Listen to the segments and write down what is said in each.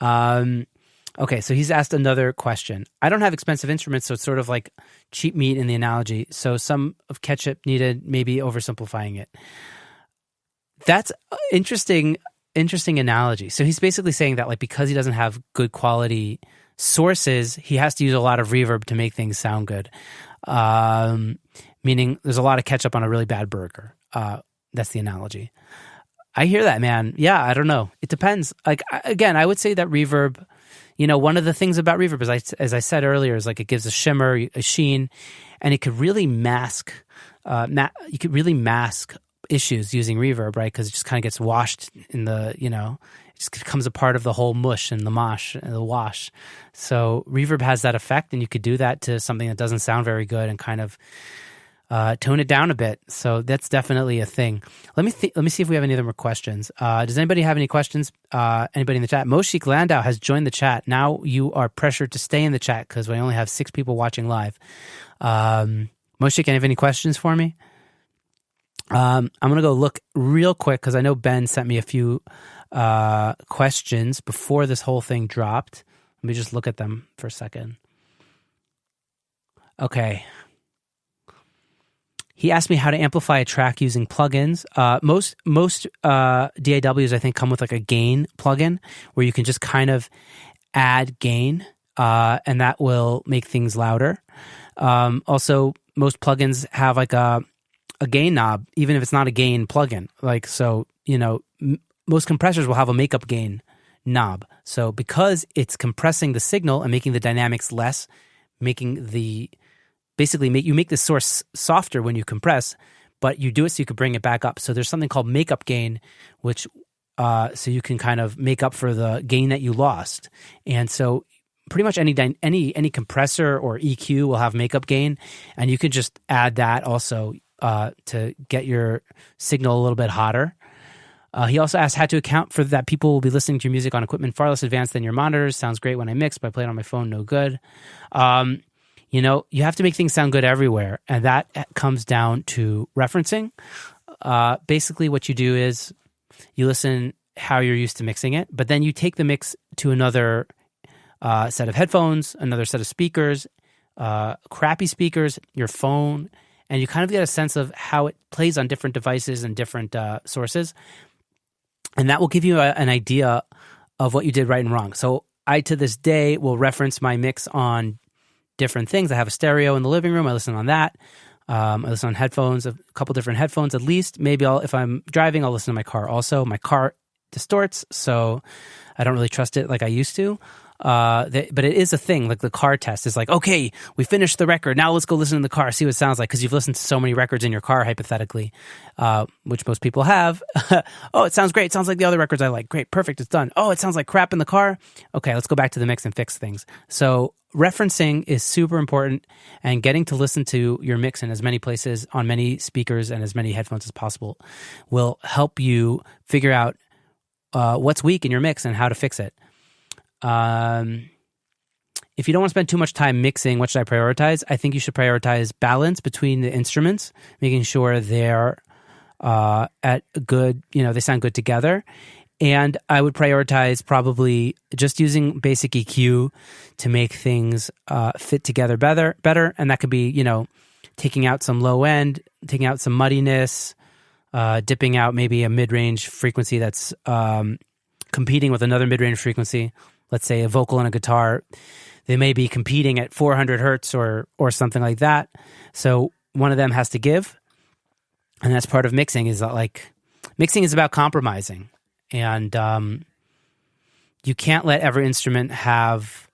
Okay, so he's asked another question. I don't have expensive instruments, so it's sort of like cheap meat in the analogy. So some of ketchup needed, maybe oversimplifying it. That's interesting analogy. So he's basically saying that like because he doesn't have good quality sources, he has to use a lot of reverb to make things sound good. Meaning there's a lot of ketchup on a really bad burger. That's the analogy. I hear that, man. Yeah, I don't know. It depends. Like again, I would say that reverb, one of the things about reverb is, as I said earlier, is like it gives a shimmer, a sheen, and it could really mask. You could really mask issues using reverb, right? Because it just kind of gets washed in the, it just becomes a part of the whole mush and the mosh and the wash. So reverb has that effect, and you could do that to something that doesn't sound very good and kind of tone it down a bit. So that's definitely a thing. Let me see if we have any other more questions. Does anybody have any questions? Anybody in the chat? Moshik Landau has joined the chat. Now you are pressured to stay in the chat because we only have 6 people watching live. Moshik, can you have any questions for me? I'm going to go look real quick because I know Ben sent me a few questions before this whole thing dropped. Let me just look at them for a second. Okay. He asked me how to amplify a track using plugins. Most DAWs, I think, come with like a gain plugin where you can just kind of add gain, and that will make things louder. Also, most plugins have like a gain knob, even if it's not a gain plugin. Like, so, most compressors will have a makeup gain knob. So because it's compressing the signal and making the dynamics less, you make the source softer when you compress, but you do it so you can bring it back up. So there's something called makeup gain, which so you can kind of make up for the gain that you lost. And so pretty much any compressor or EQ will have makeup gain, and you can just add that also to get your signal a little bit hotter. He also asked how to account for that people will be listening to your music on equipment far less advanced than your monitors. Sounds great when I mix, but I play it on my phone, no good. You have to make things sound good everywhere, and that comes down to referencing. Basically, what you do is you listen how you're used to mixing it, but then you take the mix to another set of headphones, another set of speakers, crappy speakers, your phone, and you kind of get a sense of how it plays on different devices and different sources. And that will give you an idea of what you did right and wrong. So I, to this day, will reference my mix on different things. I have a stereo in the living room. I listen on that. I listen on headphones, a couple different headphones at least. Maybe if I'm driving, I'll listen to my car also. My car distorts, so I don't really trust it like I used to. But it is a thing. Like the car test is like, okay, we finished the record. Now let's go listen in the car, see what it sounds like, because you've listened to so many records in your car, hypothetically, which most people have. Oh, it sounds great. It sounds like the other records I like. Great, perfect, it's done. Oh, it sounds like crap in the car. Okay, let's go back to the mix and fix things. So referencing is super important, and getting to listen to your mix in as many places, on many speakers, and as many headphones as possible will help you figure out what's weak in your mix and how to fix it. If you don't want to spend too much time mixing, what should I prioritize? I think you should prioritize balance between the instruments, making sure they're at good, they sound good together. And I would prioritize probably just using basic EQ to make things fit together better. And that could be, taking out some low end, taking out some muddiness, dipping out maybe a mid-range frequency that's competing with another mid-range frequency. Let's say a vocal and a guitar, they may be competing at 400 hertz or something like that. So one of them has to give. And that's part of mixing, is that like mixing is about compromising. And you can't let every instrument have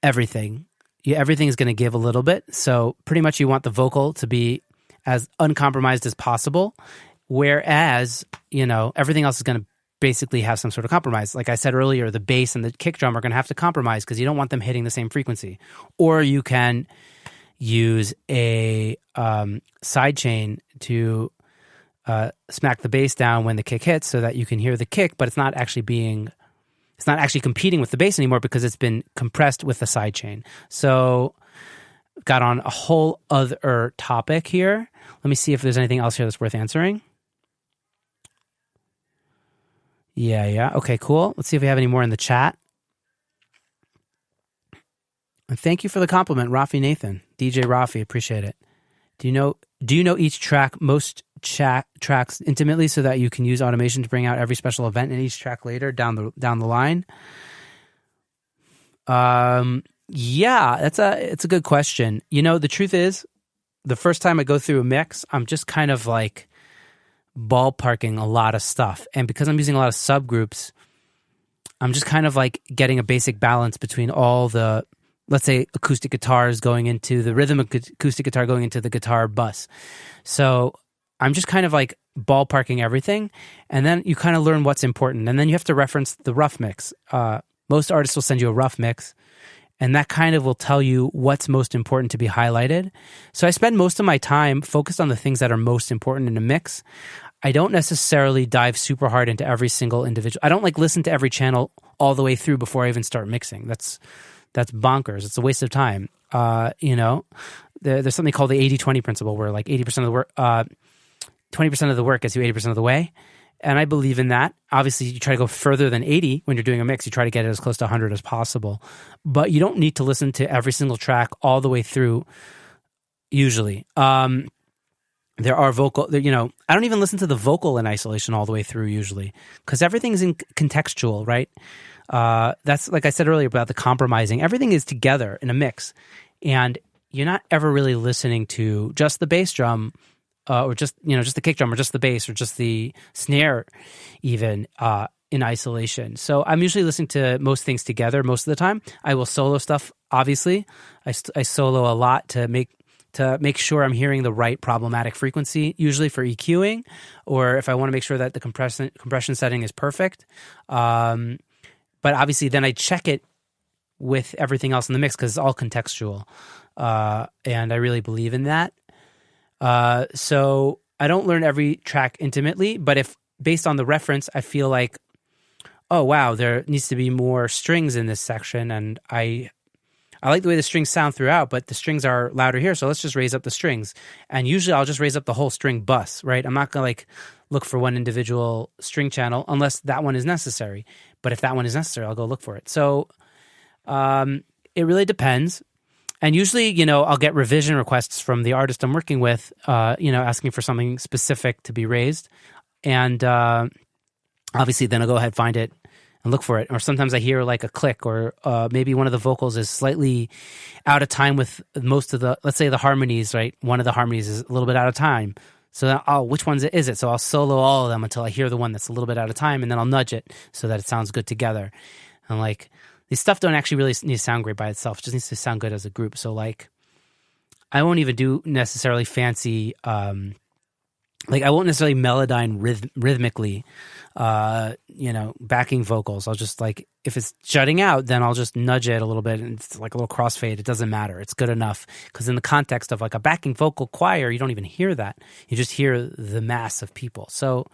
everything. Everything is going to give a little bit. So pretty much you want the vocal to be as uncompromised as possible, whereas, everything else is going to basically have some sort of compromise. Like I said earlier, the bass and the kick drum are going to have to compromise because you don't want them hitting the same frequency. Or you can use a side chain to smack the bass down when the kick hits so that you can hear the kick, but it's not actually competing with the bass anymore because it's been compressed with the side chain. So got on a whole other topic here. Let me see if there's anything else here that's worth answering. Yeah. Okay, cool. Let's see if we have any more in the chat. And thank you for the compliment, Rafi Nathan. DJ Rafi, appreciate it. Do you know each track, most tracks intimately, so that you can use automation to bring out every special event in each track later down the line? Yeah, it's a good question. The truth is, the first time I go through a mix, I'm just kind of like ballparking a lot of stuff. And because I'm using a lot of subgroups, I'm just kind of like getting a basic balance between all the, let's say, acoustic guitars going into the rhythm acoustic guitar going into the guitar bus. So I'm just kind of like ballparking everything. And then you kind of learn what's important. And then you have to reference the rough mix. Most artists will send you a rough mix, and that kind of will tell you what's most important to be highlighted. So I spend most of my time focused on the things that are most important in a mix. I don't necessarily dive super hard into every single individual. I don't like listen to every channel all the way through before I even start mixing. That's bonkers. It's a waste of time. There's something called the 80-20 principle, where like 80% of the work, 20% of the work gets you 80% of the way. And I believe in that. Obviously, you try to go further than 80 when you're doing a mix. You try to get it as close to 100 as possible. But you don't need to listen to every single track all the way through, usually. There are vocal, I don't even listen to the vocal in isolation all the way through usually, because everything's in contextual, right? That's like I said earlier about the compromising. Everything is together in a mix, and you're not ever really listening to just the bass drum, or just the kick drum, or just the bass, or just the snare, even in isolation. So I'm usually listening to most things together most of the time. I will solo stuff. Obviously, I solo a lot to make sure I'm hearing the right problematic frequency, usually for EQing, or if I want to make sure that the compression setting is perfect. But obviously then I check it with everything else in the mix because it's all contextual. And I really believe in that. So I don't learn every track intimately, but if based on the reference, I feel like, oh, wow, there needs to be more strings in this section, and I like the way the strings sound throughout, but the strings are louder here, so let's just raise up the strings. And usually I'll just raise up the whole string bus, right? I'm not going to look for one individual string channel unless that one is necessary. But if that one is necessary, I'll go look for it. So it really depends. And usually, I'll get revision requests from the artist I'm working with, asking for something specific to be raised. And obviously then I'll go ahead, find it, and look for it. Or sometimes I hear like a click, or maybe one of the vocals is slightly out of time with most of the, let's say the harmonies, right? One of the harmonies is a little bit out of time. So then, which ones is it? So I'll solo all of them until I hear the one that's a little bit out of time, and then I'll nudge it so that it sounds good together. And these stuff don't actually really need to sound great by itself. It just needs to sound good as a group. So I won't even do necessarily fancy, I won't necessarily melodyne rhythmically, backing vocals. I'll just if it's shutting out, then I'll just nudge it a little bit, and it's like a little crossfade. It doesn't matter. It's good enough, because in the context of a backing vocal choir, you don't even hear that. You just hear the mass of people. So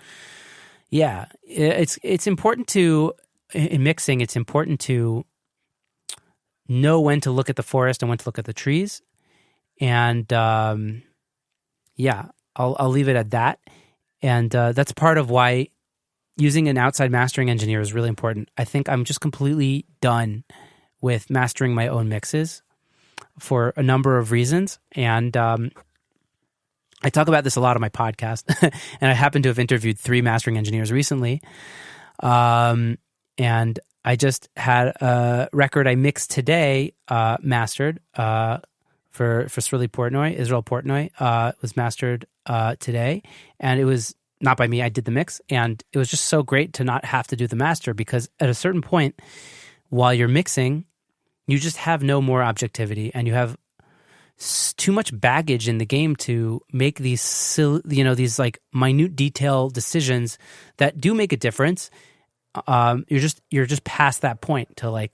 yeah, it's important to, in mixing, it's important to know when to look at the forest and when to look at the trees. And I'll leave it at that. And that's part of why using an outside mastering engineer is really important. I think I'm just completely done with mastering my own mixes for a number of reasons. And I talk about this a lot on my podcast. And I happen to have interviewed 3 mastering engineers recently. And I just had a record I mixed today, mastered for Zvi Portnoy, Israel Portnoy, was mastered today. And it was not by me. I did the mix. And it was just so great to not have to do the master, because at a certain point while you're mixing, you just have no more objectivity, and you have too much baggage in the game to make these, these minute detail decisions that do make a difference. You're just past that point to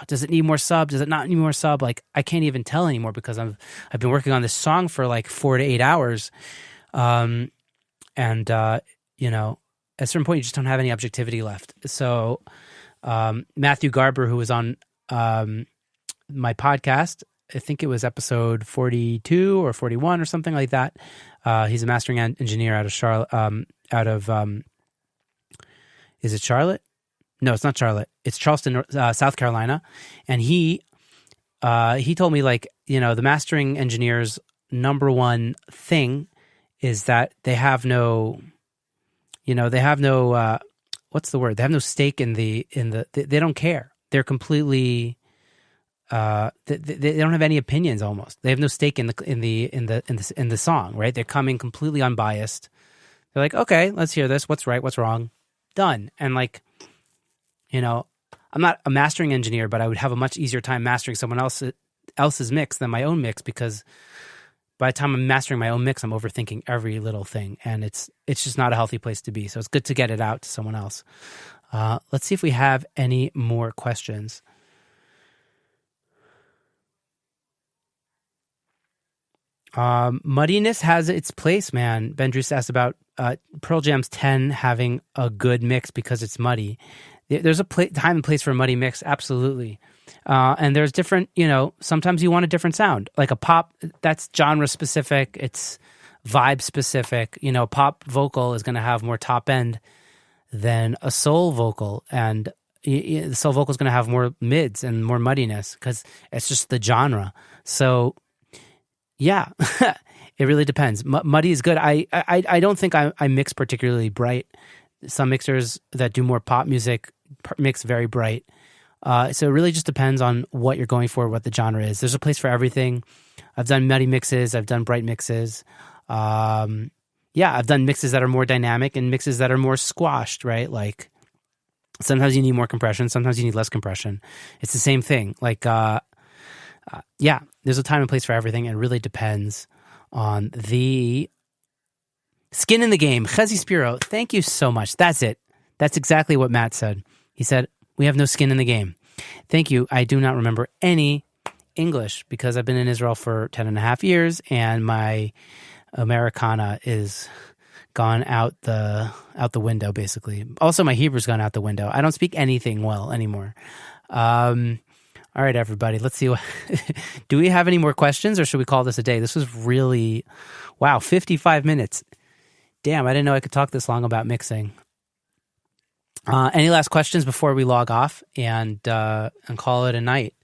does it need more sub? Does it not need more sub? I can't even tell anymore, because I've been working on this song for 4 to 8 hours. At a certain point, you just don't have any objectivity left. So, Matthew Garber, who was on my podcast, I think it was episode 42 or 41 or something like that. He's a mastering engineer out of Charlotte, Is it Charlotte? No, it's not Charlotte. It's Charleston, South Carolina. And he told me, like, you know, the mastering engineer's number one thing is that they have no, what's the word? They have no stake they don't care. They're completely, they don't have any opinions almost. They have no stake in the song, right? They're coming completely unbiased. They're like, okay, let's hear this. What's right? What's wrong? Done. And like, you know, I'm not a mastering engineer, but I would have a much easier time mastering someone else's mix than my own mix, because by the time I'm mastering my own mix, I'm overthinking every little thing, and it's just not a healthy place to be. So it's good to get it out to someone else. Let's see if we have any more questions. Muddiness has its place, man. Ben Drews asked about Pearl Jam's 10 having a good mix because it's muddy. There's a time and place for a muddy mix, absolutely. And there's different, you know, sometimes you want a different sound. Like a pop, that's genre specific, it's vibe specific. You know, pop vocal is going to have more top end than a soul vocal. And the soul vocal is going to have more mids and more muddiness because it's just the genre. So, yeah, it really depends. Muddy is good. I don't think I mix particularly bright. Some mixers that do more pop music mix very bright. So it really just depends on what you're going for, what the genre is. There's a place for everything. I've done muddy mixes. I've done bright mixes. I've done mixes that are more dynamic and mixes that are more squashed, right? Like sometimes you need more compression. Sometimes you need less compression. It's the same thing. Like, there's a time and place for everything. It really depends on the skin in the game. Chezi Spiro, thank you so much. That's it. That's exactly what Matt said. He said, we have no skin in the game. Thank you. I do not remember any English because I've been in Israel for 10 and a half years and my Americana is gone out the window, basically. Also, my Hebrew's gone out the window. I don't speak anything well anymore. All right, everybody. Let's see. Do we have any more questions or should we call this a day? This was really, 55 minutes. Damn, I didn't know I could talk this long about mixing. Any last questions before we log off and call it a night?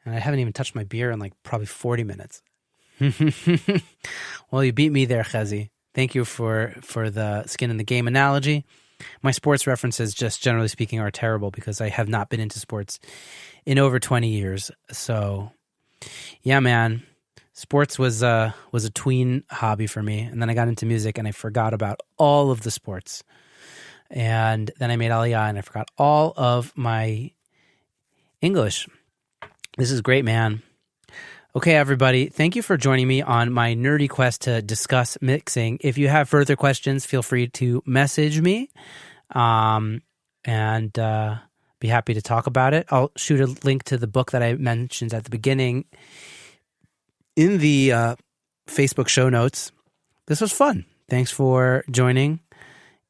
And I haven't even touched my beer in like probably 40 minutes. Well, you beat me there, Chezi. Thank you for the skin in the game analogy. My sports references, just generally speaking, are terrible because I have not been into sports in over 20 years. So, yeah, man, sports was a tween hobby for me. And then I got into music and I forgot about all of the sports. And then I made Aliyah and I forgot all of my English. This is great, man. Okay, everybody. Thank you for joining me on my nerdy quest to discuss mixing. If you have further questions, feel free to message me and be happy to talk about it. I'll shoot a link to the book that I mentioned at the beginning in the Facebook show notes. This was fun. Thanks for joining.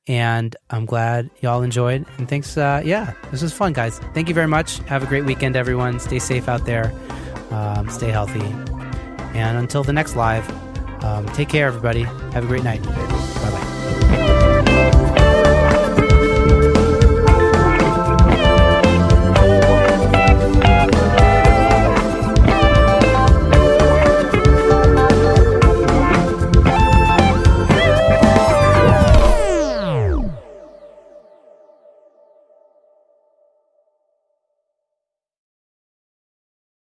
And I'm glad y'all enjoyed. And thanks. This was fun, guys. Thank you very much. Have a great weekend, everyone. Stay safe out there. Stay healthy. And until the next live, take care, everybody. Have a great night.